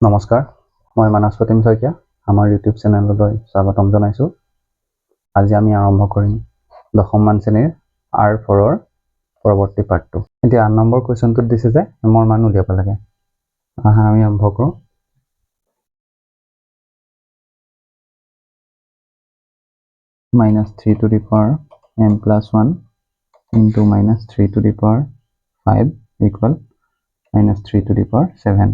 নমস্কাৰ, মই মানস প্ৰতিম শইকীয়া আমাৰ ইউটিউব চেনেললৈ স্বাগতম জনাইছোঁ। আজি আমি আৰম্ভ কৰিম 10মান শ্ৰেণীৰ R4ৰ পৰৱৰ্তী পাৰ্টটো। এতিয়া 8 নম্বৰ কুৱেশ্যনটোত দিছে যে এমৰ মান উলিয়াব লাগে। আহা আমি আৰম্ভ কৰোঁ। -3 to the power m plus 1 into -3 to the power 5 equal -3 to the power 7.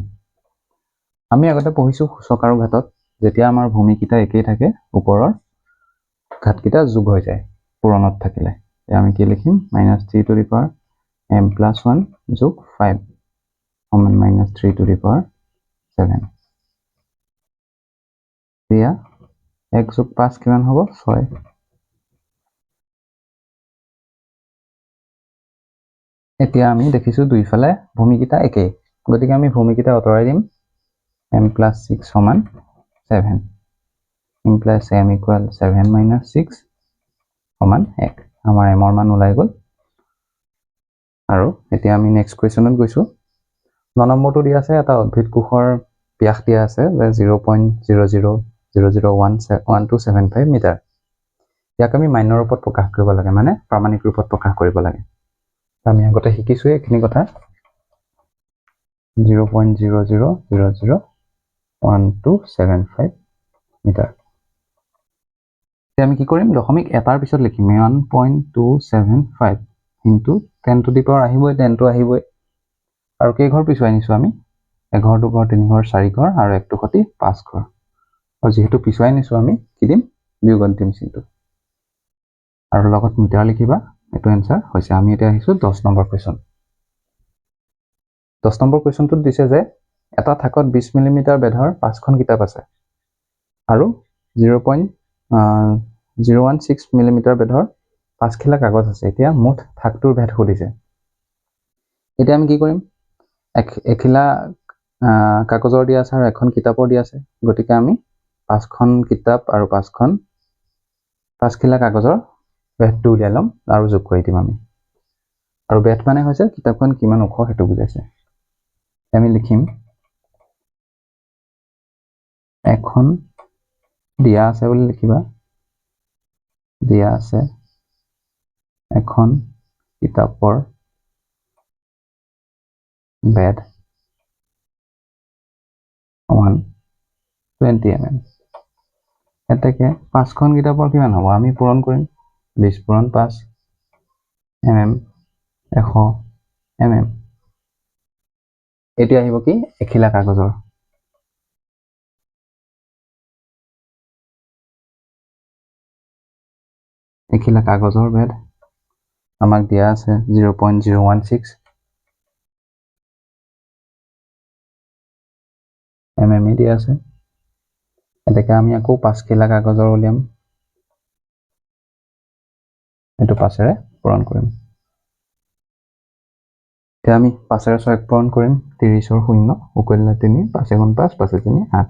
আমি আগতে পঢ়িছোঁ সূচক আৰু ঘাতত যেতিয়া আমাৰ ভূমিকেইটা একেই থাকে ওপৰৰ ঘাতকেইটা যোগ হৈ যায় পূৰণত থাকিলে। আমি কি লিখিম -3 to the power m plus 1 যোগ 5 সমান -3 to the power 7। এতিয়া 1 যোগ 5 কিমান হ'ব 6। এতিয়া আমি দেখিছোঁ দুইফালে ভূমিকেইটা একেই, গতিকে আমি ভূমিকেইটা আঁতৰাই দিম। m plus 6 সমান 7 implies m equal 7 minus 6 সমান 1। আমাৰ এমৰ মান ওলাই গ'ল। আৰু এতিয়া আমি নেক্সট কুৱেশ্যনত গৈছোঁ। 9 নম্বৰটো দিয়া আছে এটা উদ্ভিদ কোষৰ ব্যাস দিয়া আছে যে 0.00001275 মিটাৰ। ইয়াক আমি মান্যৰ ৰূপত প্ৰকাশ কৰিব লাগে, মানে প্ৰামাণিক ৰূপত প্ৰকাশ কৰিব লাগে। আমি আগতে শিকিছোঁ এইখিনি কথা। 0.00001275 মিটাৰ। এতিয়া আমি কি কৰিম দশমিক এটাৰ পিছত লিখিম 1.275 ইনটু 10 to the power আহিবই, 10টো আহিবই। আৰু কেইঘৰ পিছুৱাই নিছোঁ আমি 1 ঘৰ 2 ঘৰ 3 ঘৰ 4 ঘৰ আৰু 1টো সতি 5 ঘৰ। আৰু যিহেতু পিছুৱাই নিছোঁ আমি কি দিম বিয়োগত দিম চিনটো। আৰু লগত মিটাৰ লিখিবা। এইটো এনসাৰ হৈছে। আমি এতিয়া আহিছোঁ 10 নম্বৰ কুৱেশ্যন। 10 নম্বৰ কুৱেশ্যনটোত দিছে যে এটা থাকত 20 মিলিমিটাৰ বেধৰ 5খন কিতাপ আছে আৰু 0.016 মিলিমিটাৰ বেধৰ 5খিলা কাগজ আছে। এতিয়া মুঠ থাকটোৰ ভেদ সুধিছে। এতিয়া আমি কি কৰিম এখিলা কাগজৰ দিয়া আছে আৰু এখন কিতাপৰ দিয়া আছে, গতিকে আমি 5খন কিতাপ আৰু 5খিলা কাগজৰ বেধটো উলিয়াই ল'ম আৰু যোগ কৰি দিম আমি। আৰু বেধ মানে হৈছে কিতাপখন কিমান ওখ সেইটো বুজাইছে। আমি লিখিম এখন দিয়া আছে বুলি লিখিবা, দিয়া আছে এখন কিতাপৰ বেধ 20 mm। এতেকে 5খন কিতাপৰ কিমান হ'ব আমি পূৰণ কৰিম। 20 পূৰণ 5 mm 100 mm। এতিয়া আহিব কি এখিলা কাগজৰ। এখিলা কাগজৰ বেধ আমাক দিয়া আছে 0.016 mm দিয়া আছে। এতেকে আমি আকৌ 5খিলা কাগজৰ উলিয়াম, এইটো 5ৰে পূৰণ কৰিম। এতিয়া আমি 5ৰে 6ক পূৰণ কৰিম। 30ৰ 0 উকলিলে 3 5 × 5 5 × 3 8।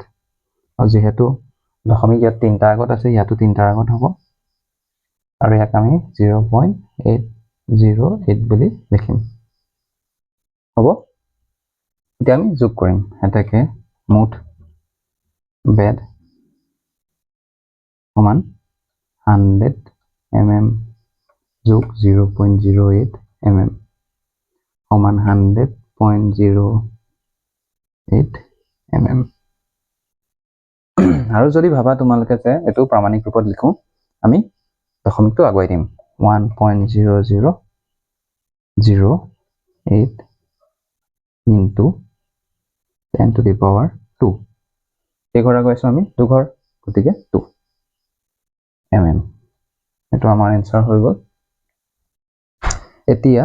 আৰু যিহেতু দশমিক ইয়াত 3টা আগত আছে, ইয়াতো 3টাৰ আগত হ'ব আৰু ইয়াক আমি 0.808 বুলি লিখিম। হ'ব। এতিয়া আমি যোগ কৰিম। এতেকে মুঠ বেধ সমান 100 mm যোগ 0.08 mm সমান 100.08 mm। আৰু যদি ভাবা তোমালোকে যে এইটো প্ৰামাণিক ৰূপত লিখো, আমি দশমিকটো আগুৱাই দিম 1.0008 ইনটু 10 to the power 2। কেইঘৰ আগুৱাইছোঁ আমি 2 ঘৰ, গতিকে 2 mm। এইটো আমাৰ এনসাৰ হৈ গ'ল। এতিয়া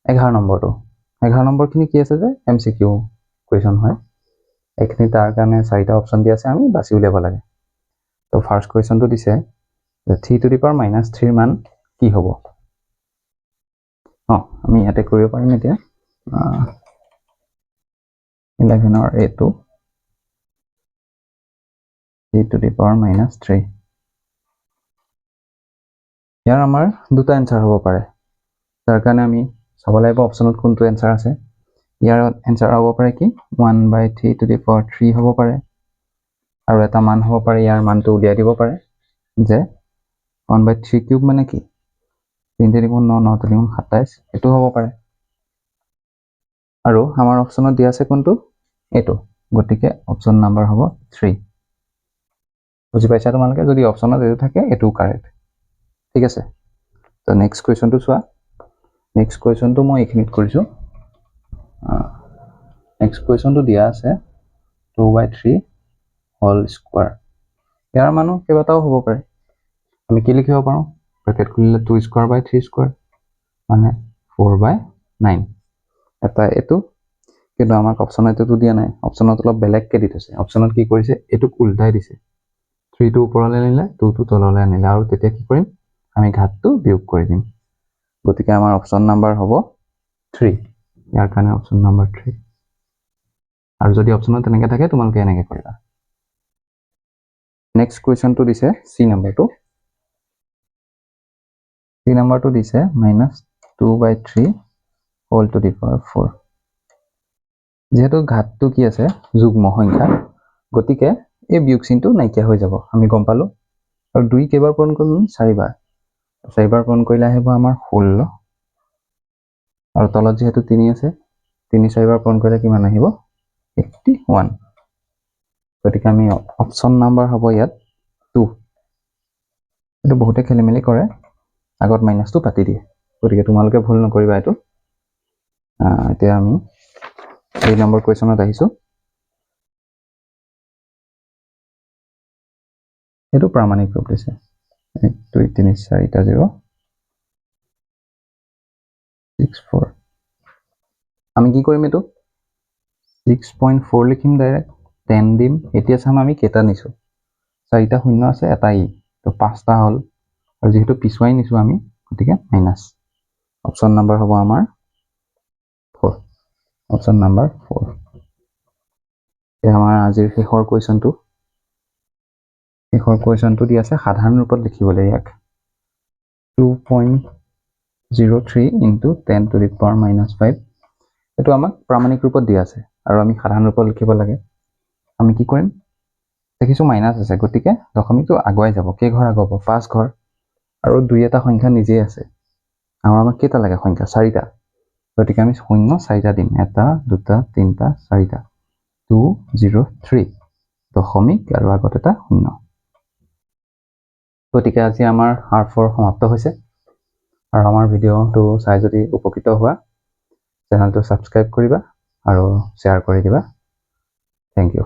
11 নম্বৰটো। 11 নম্বৰখিনি কি আছে যে MCQ কুৱেশ্যন হয়। এইখিনি তাৰ কাৰণে 4টা অপশ্যন দিয়া আছে, আমি বাছি উলিয়াব লাগে। তো ফাৰ্ষ্ট কুৱেশ্যনটো দিছে যে 3 to the power -3 মান কি হ'ব। আমি ইয়াতে কৰিব পাৰিম। এতিয়া 11ৰ এইটো 3 to the power -3। ইয়াৰ আমাৰ দুটা এনসাৰ হ'ব পাৰে, তাৰ কাৰণে আমি চাব লাগিব অপশ্যনত কোনটো এনসাৰ আছে। ইয়াৰ এনসাৰ হ'ব পাৰে কি 1/3 to the power 3 হ'ব পাৰে আৰু এটা মান হ'ব পাৰে ইয়াৰ মানটো উলিয়াই দিব পাৰে যে 1/3 কিউব মানে কি 3 to the power 9 9 to the power 27 এটো হ'ব পাৰে আৰু আমাৰ অপচনত দিয়া আছে কোনটো এটো গতিকে অপচন নাম্বাৰ হ'ব 3 বুজি পাইছা তোমালোকে যদি অপচনত এটো থাকে এটো কাৰেক্ট ঠিক আছে তো নেক্সট কোৱেশ্চনটো চোৱা নেক্সট কোৱেশ্চনটো মই এখিনিত কৰিছো নেক্সট কোৱেশ্চনটো দিয়া আছে 2/3 হোল স্কয়াৰ ইয়াৰ মানো কেইবাটাও হ'ব পাৰে আমি কি লিখিব পাৰো ব্ৰেকেট খুলিলে 2 স্কয়াৰ বাই 3 স্কয়াৰ মানে 4/9 এটা এটো কিন্তু আমাক অপচনত এটো দিয়া নাই অপচনত অলপ বেলেগকে দি থৈছে অপচনত কি কৰিছে এটোক উল্টাই দিছে 3 টো ওপৰলৈ আনিলে 2 টো তললৈ আনিলে আৰু তেতিয়া কি কৰিম আমি ঘাতটো বিয়োগ কৰি দিম গতিকে আমাৰ অপচন নাম্বাৰ হ'ব 3 ইয়াৰ কাৰণে অপচন নাম্বাৰ 3 আৰু যদি অপচনত তেনেকৈ থাকে তোমালোকে এনেকৈ কৰিবা নেক্সট কুৱেশ্যনটো দিছে সি নাম্বাৰটো সি নাম্বাৰটো দিছে -2/3 হোল টু দি পাৱাৰ 4 যেহেতু ঘাতটো কি আছে যুগ্ম সংখ্যা গতিকে এই বিয়োগ চিহ্নটো নাইকিয়া হৈ যাব আমি গম পালো আৰু 2 কেইবাৰ পূৰণ কৰিম 4বাৰ 4বাৰ পূৰণ কৰিলে আহিব আমাৰ 16 আৰু তলত যেহেতু 3 আছে 3 4বাৰ পূৰণ কৰিলে কিমান আহিব 81 গতিকে আমি অপচন নাম্বাৰ হ'ব ইয়াত 2 এটো বহুতে খেলিমেলি কৰে আগত মাইনাসটো পাতি দিয়ে গতিকে তোমালোকে ভুল নকৰিবা এটো এতিয়া আমি এই নম্বৰ কোৱেশ্চনত আহিছো এটো প্ৰামাণিক ৰূপ দিছে 1 2 3 4 টা 0 6 4 আমি কি কৰিম এটো 6.4 লিখিম ডাইৰেক্ট 10 দিম এতিয়া চাম আমি কেটা নিছো 4টা শূন্য আছে এটা ই তো 5টা হল আৰু যেহেতু পিছুৱাই নিছো আমি গতিকে মাইনাস অপচন নাম্বাৰ হ'ব আমাৰ 4 অপচন নাম্বাৰ 4 এই আমাৰ আজিৰ শেষৰ কুৱেশ্যনটো দি আছে সাধাৰণ ৰূপত লিখিবলৈ ইয়াক 2.03 * 10 to the power -5 এটো আমাক প্ৰামাণিক ৰূপত দিয়া আছে আৰু আমি সাধাৰণ ৰূপত লিখিব লাগে আমি কি কৰিম দেখিছো মাইনাস আছে গতিকে দশমিকটো আগুৱাই যাব কেই ঘৰ আগুৱাব 5 ঘৰ আৰু 2 এটা সংখ্যা নিজেই আছে আমাক কেইটা লাগে সংখ্যা 4টা গতিকে আমি 0 4টা দিম 1 2 3 4টা 203 দশমিক আৰু আগত এটা 0 গতিকে আজি আমাৰ R4 সমাপ্ত হৈছে আৰু আমাৰ ভিডিওটো চাই যদি উপকৃত হোৱা চেনেলটো সাবস্ক্ৰাইব কৰিবা আৰু শ্বেয়াৰ কৰি দিবা থ্যাংক ইউ